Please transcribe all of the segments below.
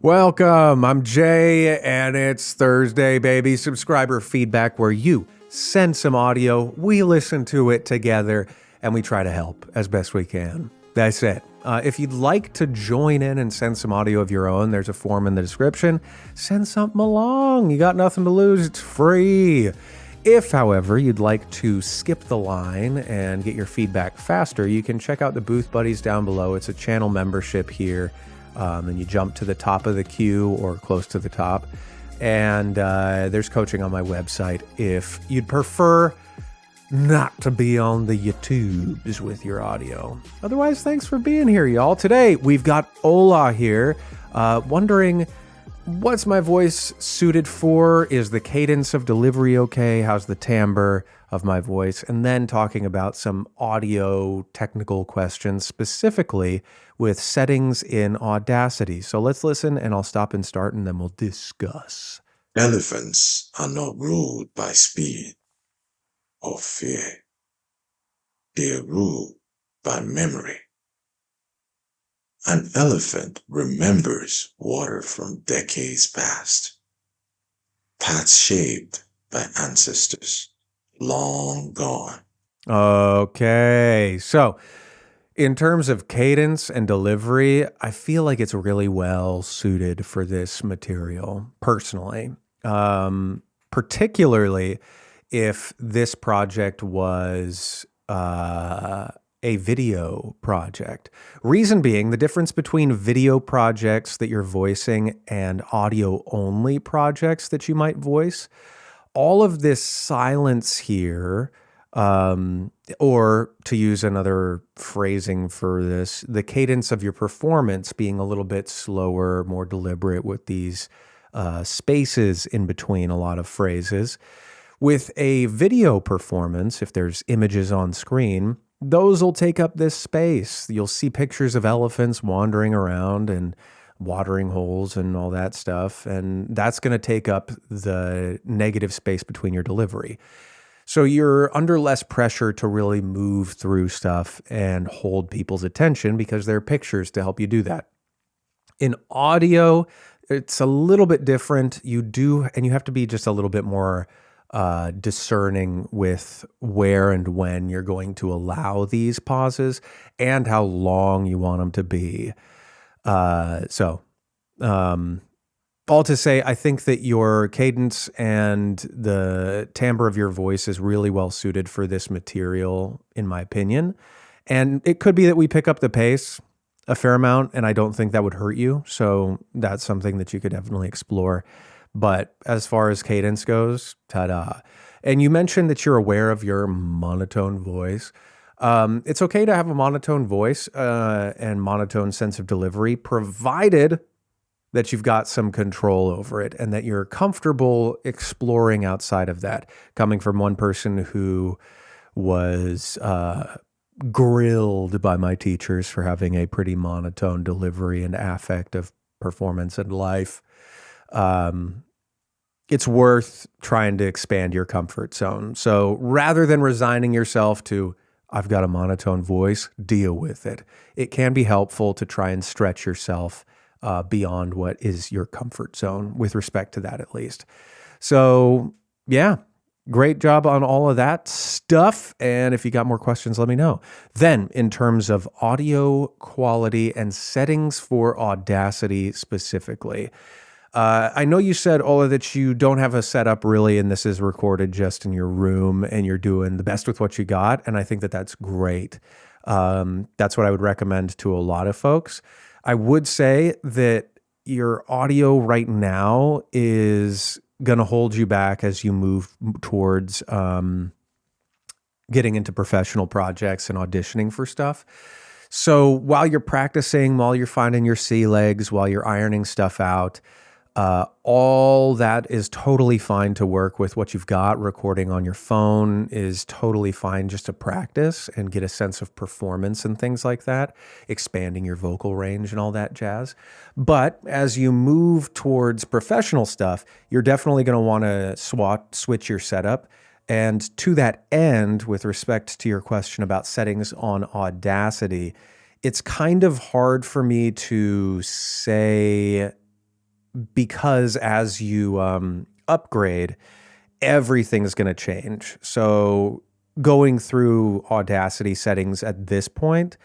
Welcome, I'm Jay, and it's Thursday, baby. Subscriber feedback where you send some audio, we listen to it together, and we try to help as best we can. That's it. If you'd like to join in and send some audio of your own, there's a form in the description. Send something along. You got nothing to lose. It's free. If, however, you'd like to skip the line and get your feedback faster, you can check out the Booth Buddies down below. It's a channel membership here. And you jump to the top of the queue or close to the top. And there's coaching on my website if you'd prefer not to be on the YouTubes with your audio. Otherwise, thanks for being here, y'all. Today, we've got Ola here, wondering, what's my voice suited for? Is the cadence of delivery okay? How's the timbre of my voice? And then talking about some audio technical questions, specifically with settings in Audacity. So let's listen, and I'll stop and start, and then we'll discuss. Elephants are not ruled by speed or fear. They are ruled by memory. An elephant remembers water from decades past, paths shaped by ancestors long gone. Okay, so in terms of cadence and delivery, I feel like it's really well suited for this material, personally. Particularly if this project was a video project. Reason being, the difference between video projects that you're voicing and audio-only projects that you might voice, all of this silence here, or to use another phrasing for this, the cadence of your performance being a little bit slower, more deliberate with these spaces in between a lot of phrases. With a video performance, if there's images on screen, those will take up this space. You'll see pictures of elephants wandering around and watering holes and all that stuff, and that's going to take up the negative space between your delivery. So you're under less pressure to really move through stuff and hold people's attention because there are pictures to help you do that. In audio, it's a little bit different. You have to be just a little bit more discerning with where and when you're going to allow these pauses and how long you want them to be. All to say, I think that your cadence and the timbre of your voice is really well suited for this material, in my opinion. And it could be that we pick up the pace a fair amount, and I don't think that would hurt you. So that's something that you could definitely explore. But as far as cadence goes, ta-da. And you mentioned that you're aware of your monotone voice. It's okay to have a monotone voice and monotone sense of delivery, provided that you've got some control over it and that you're comfortable exploring outside of that. Coming from one person who was grilled by my teachers for having a pretty monotone delivery and affect of performance and life, it's worth trying to expand your comfort zone. So rather than resigning yourself to, I've got a monotone voice, deal with it. It can be helpful to try and stretch yourself beyond what is your comfort zone with respect to that, at least. So yeah, great job on all of that stuff. And if you got more questions, let me know. Then in terms of audio quality and settings for Audacity specifically, I know you said, Ola, that you don't have a setup really, and this is recorded just in your room and you're doing the best with what you got. And I think that that's great. That's what I would recommend to a lot of folks. I would say that your audio right now is going to hold you back as you move towards getting into professional projects and auditioning for stuff. So while you're practicing, while you're finding your sea legs, while you're ironing stuff out, all that is totally fine to work with what you've got. Recording on your phone is totally fine just to practice and get a sense of performance and things like that, expanding your vocal range and all that jazz. But as you move towards professional stuff, you're definitely going to want to switch your setup. And to that end, with respect to your question about settings on Audacity, it's kind of hard for me to say because as you upgrade, everything's going to change. So going through Audacity settings at this point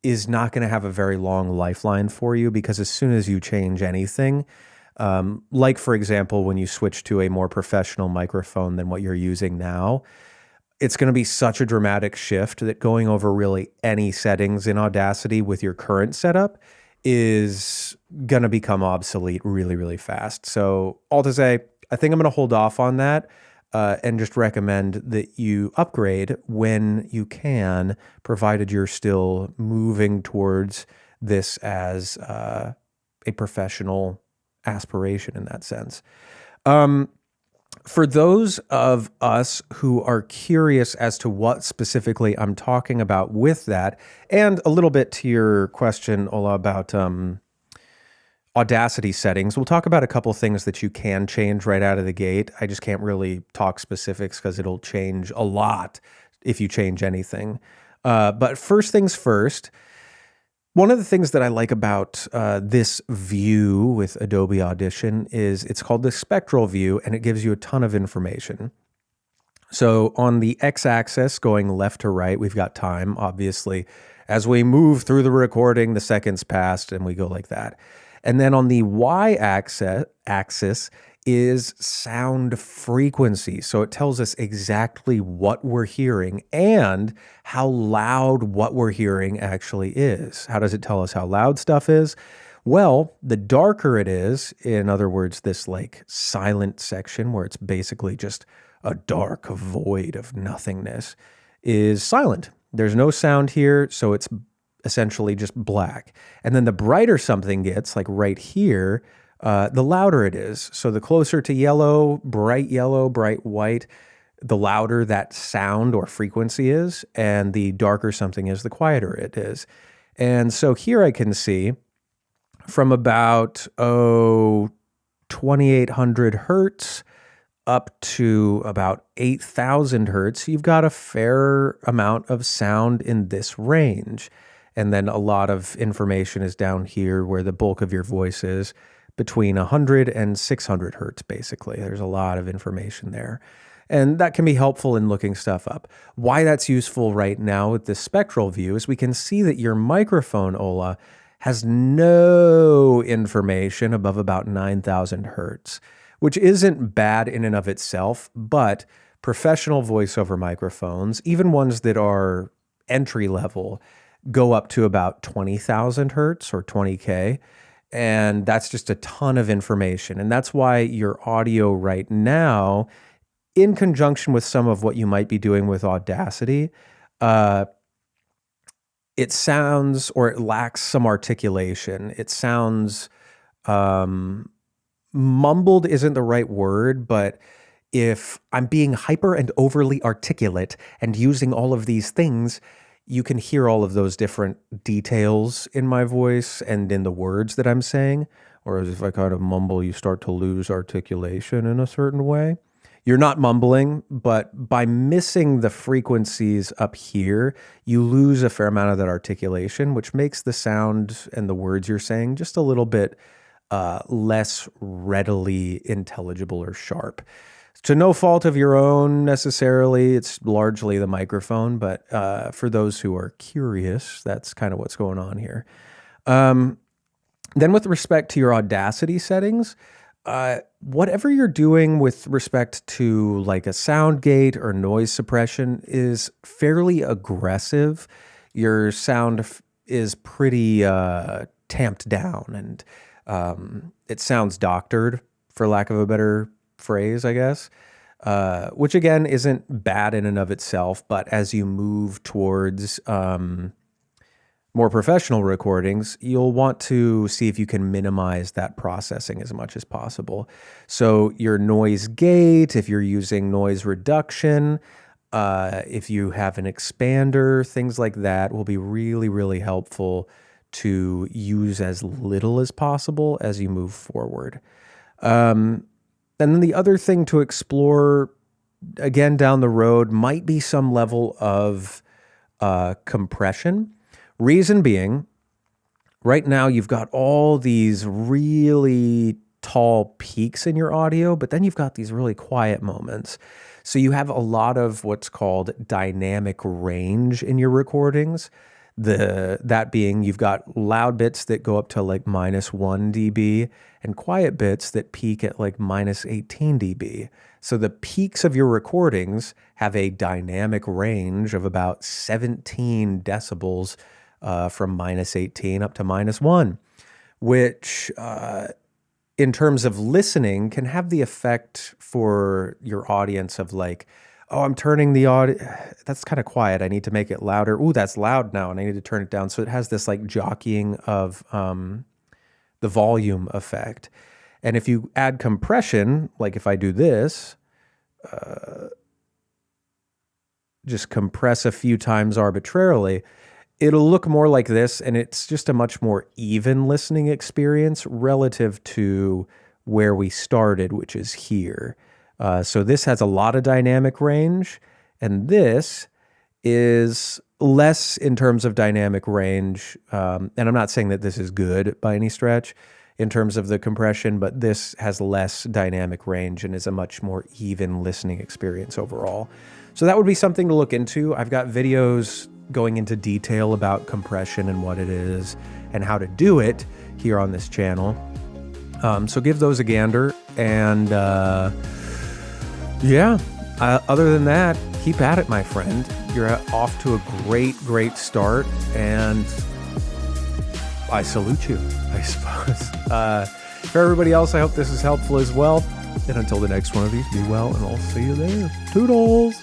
is not going to have a very long lifeline for you, because as soon as you change anything, like for example, when you switch to a more professional microphone than what you're using now, it's going to be such a dramatic shift that going over really any settings in Audacity with your current setup is going to become obsolete really, really fast. So all to say, I think I'm going to hold off on that and just recommend that you upgrade when you can, provided you're still moving towards this as a professional aspiration in that sense. For those of us who are curious as to what specifically I'm talking about with that, and a little bit to your question, Ola, about Audacity settings, we'll talk about a couple things that you can change right out of the gate. I just can't really talk specifics because it'll change a lot if you change anything. But first things first, one of the things that I like about this view with Adobe Audition is it's called the Spectral view, and it gives you a ton of information. So on the x-axis, going left to right, we've got time, obviously. As we move through the recording, the seconds passed, and we go like that. And then on the y-axis is sound frequency. So it tells us exactly what we're hearing and how loud what we're hearing actually is. How does it tell us how loud stuff is? Well, the darker it is, in other words, this like silent section where it's basically just a dark void of nothingness, is silent. There's no sound here, so it's essentially just black. And then the brighter something gets, like right here, the louder it is. So the closer to yellow, bright white, the louder that sound or frequency is, and the darker something is, the quieter it is. And so here I can see from about 2,800 hertz up to about 8,000 hertz, you've got a fair amount of sound in this range. And then a lot of information is down here where the bulk of your voice is, between 100 and 600 hertz, basically. There's a lot of information there. And that can be helpful in looking stuff up. Why that's useful right now with the spectral view is we can see that your microphone, Ola, has no information above about 9,000 hertz, which isn't bad in and of itself, but professional voiceover microphones, even ones that are entry level, go up to about 20,000 hertz or 20K. And that's just a ton of information. And that's why your audio right now, in conjunction with some of what you might be doing with Audacity, it sounds, or it lacks some articulation. It sounds, mumbled isn't the right word, but if I'm being hyper and overly articulate and using all of these things, you can hear all of those different details in my voice and in the words that I'm saying. Whereas if I kind of mumble, you start to lose articulation in a certain way. You're not mumbling, but by missing the frequencies up here, you lose a fair amount of that articulation, which makes the sound and the words you're saying just a little bit less readily intelligible or sharp. To no fault of your own necessarily, it's largely the microphone, but for those who are curious, that's kind of what's going on here. Then with respect to your Audacity settings, whatever you're doing with respect to like a sound gate or noise suppression is fairly aggressive. Your sound is pretty tamped down, and it sounds doctored, for lack of a better phrase, I guess, which again isn't bad in and of itself, but as you move towards more professional recordings, you'll want to see if you can minimize that processing as much as possible. So your noise gate, if you're using noise reduction, if you have an expander, things like that will be really, really helpful to use as little as possible as you move forward. And then the other thing to explore, again, down the road might be some level of compression. Reason being, right now you've got all these really tall peaks in your audio, but then you've got these really quiet moments. So you have a lot of what's called dynamic range in your recordings. That being, you've got loud bits that go up to like -1 dB and quiet bits that peak at like -18 dB. So the peaks of your recordings have a dynamic range of about 17 decibels from -18 up to -1, which in terms of listening can have the effect for your audience of like, oh, I'm turning the audio, that's kind of quiet, I need to make it louder. Ooh, that's loud now and I need to turn it down. So it has this like jockeying of the volume effect. And if you add compression, like if I do this, just compress a few times arbitrarily, it'll look more like this, and it's just a much more even listening experience relative to where we started, which is here. So this has a lot of dynamic range, and this is less in terms of dynamic range. And I'm not saying that this is good by any stretch in terms of the compression, but this has less dynamic range and is a much more even listening experience overall. So that would be something to look into. I've got videos going into detail about compression and what it is and how to do it here on this channel. So give those a gander. And other than that, keep at it, my friend. You're off to a great start, and I salute you, I suppose. For everybody else, I hope this is helpful as well. And until the next one of these, be well, and I'll see you there. Toodles!